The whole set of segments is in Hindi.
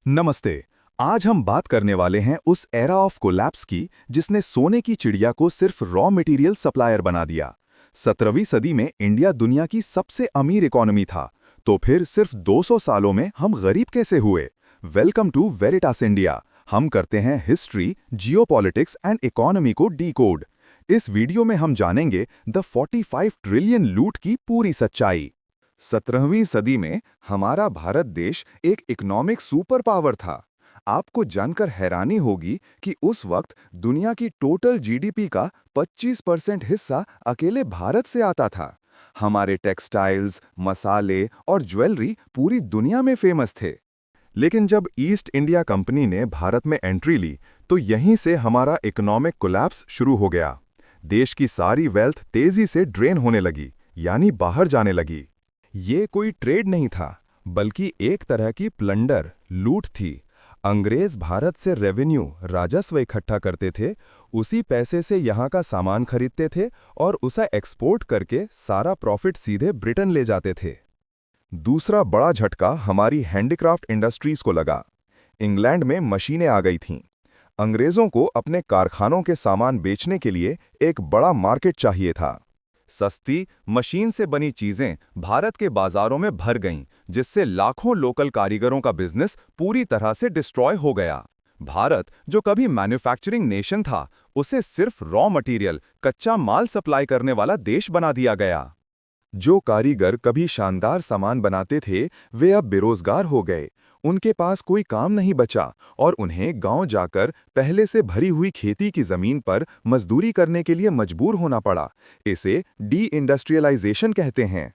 नमस्ते। आज हम बात करने वाले हैं उस एरा ऑफ कोलैप्स की जिसने सोने की चिड़िया को सिर्फ रॉ मटेरियल सप्लायर बना दिया। 17वीं सदी में इंडिया दुनिया की सबसे अमीर इकोनॉमी था, तो फिर सिर्फ 200 सालों में हम गरीब कैसे हुए? Welcome to Veritas India. हम करते हैं हिस्ट्री, जियोपॉलिटिक्स एंड इकोनॉमी को डीकोड। इस वीडियो में हम जानेंगे द 45 ट्रिलियन लूट की पूरी सच्चाई। 17वीं सदी में हमारा भारत देश एक इकोनॉमिक सुपर पावर था। आपको जानकर हैरानी होगी कि उस वक्त दुनिया की टोटल जीडीपी का 25% हिस्सा अकेले भारत से आता था। हमारे टेक्सटाइल्स, मसाले और ज्वेलरी पूरी दुनिया में फेमस थे। लेकिन जब ईस्ट इंडिया कंपनी ने भारत में एंट्री ली, तो यहीं से हमारा इकोनॉमिक कोलैप्स शुरू हो गया। देश की सारी वेल्थ तेजी से ड्रेन होने लगी, यानी बाहर जाने लगी। ये कोई ट्रेड नहीं था, बल्कि एक तरह की प्लंडर, लूट थी। अंग्रेज भारत से रेवेन्यू, राजस्व इकट्ठा करते थे, उसी पैसे से यहाँ का सामान खरीदते थे और उसे एक्सपोर्ट करके सारा प्रॉफिट सीधे ब्रिटेन ले जाते थे। दूसरा बड़ा झटका हमारी हैंडीक्राफ्ट इंडस्ट्रीज को लगा। इंग्लैंड में मशीनें आ गई थीं। अंग्रेजों को अपने कारखानों के सामान बेचने के लिए एक बड़ा मार्केट चाहिए था। सस्ती, मशीन से बनी चीजें भारत के बाजारों में भर गईं, जिससे लाखों लोकल कारीगरों का बिजनेस पूरी तरह से डिस्ट्रॉय हो गया। भारत, जो कभी मैन्युफैक्चरिंग नेशन था, उसे सिर्फ रॉ मटेरियल, कच्चा माल सप्लाई करने वाला देश बना दिया गया। जो कारीगर कभी शानदार सामान बनाते थे, वे अब बेरोजगार हो गए। उनके पास कोई काम नहीं बचा और उन्हें गांव जाकर पहले से भरी हुई खेती की जमीन पर मजदूरी करने के लिए मजबूर होना पड़ा। इसे डी इंडस्ट्रियलाइजेशन कहते हैं।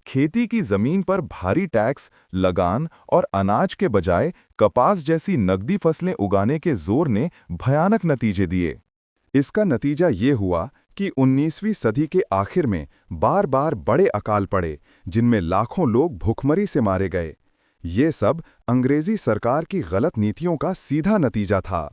खेती की जमीन पर भारी टैक्स, लगान और अनाज के बजाय कपास जैसी नकदी फसलें उगाने के जोर ने भयानक नतीजे दिए। इसका नतीजा ये हुआ कि 19वीं सदी के आखिर में बार बार बड़े अकाल पड़े, जिनमें लाखों लोग भूखमरी से मारे गए। ये सब अंग्रेजी सरकार की गलत नीतियों का सीधा नतीजा था।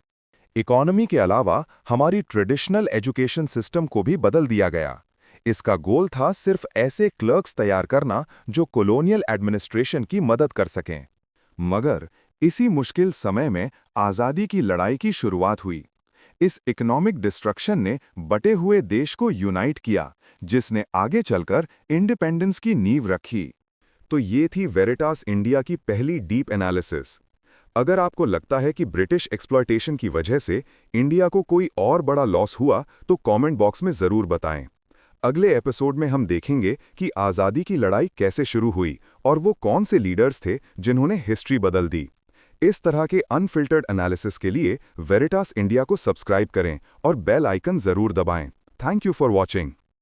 इकोनॉमी के अलावा हमारी ट्रेडिशनल एजुकेशन सिस्टम को भी बदल दिया गया। इसका गोल था सिर्फ ऐसे क्लर्क्स तैयार करना जो कॉलोनियल एडमिनिस्ट्रेशन की मदद कर सकें। मगर इसी मुश्किल समय में आज़ादी की लड़ाई की शुरुआत हुई। इस इकोनॉमिक डिस्ट्रक्शन ने बटे हुए देश को यूनाइट किया, जिसने आगे चलकर इंडिपेंडेंस की नींव रखी। तो ये थी वेरिटास इंडिया की पहली डीप एनालिसिस। अगर आपको लगता है कि ब्रिटिश एक्सप्लॉयटेशन की वजह से इंडिया को कोई और बड़ा लॉस हुआ, तो कमेंट बॉक्स में ज़रूर बताएं। अगले एपिसोड में हम देखेंगे कि आज़ादी की लड़ाई कैसे शुरू हुई और वो कौन से लीडर्स थे जिन्होंने हिस्ट्री बदल दी। इस तरह के अनफिल्टर्ड एनालिसिस के लिए वेरिटास इंडिया को सब्सक्राइब करें और बेल आइकन ज़रूर दबाएं। Thank you for watching.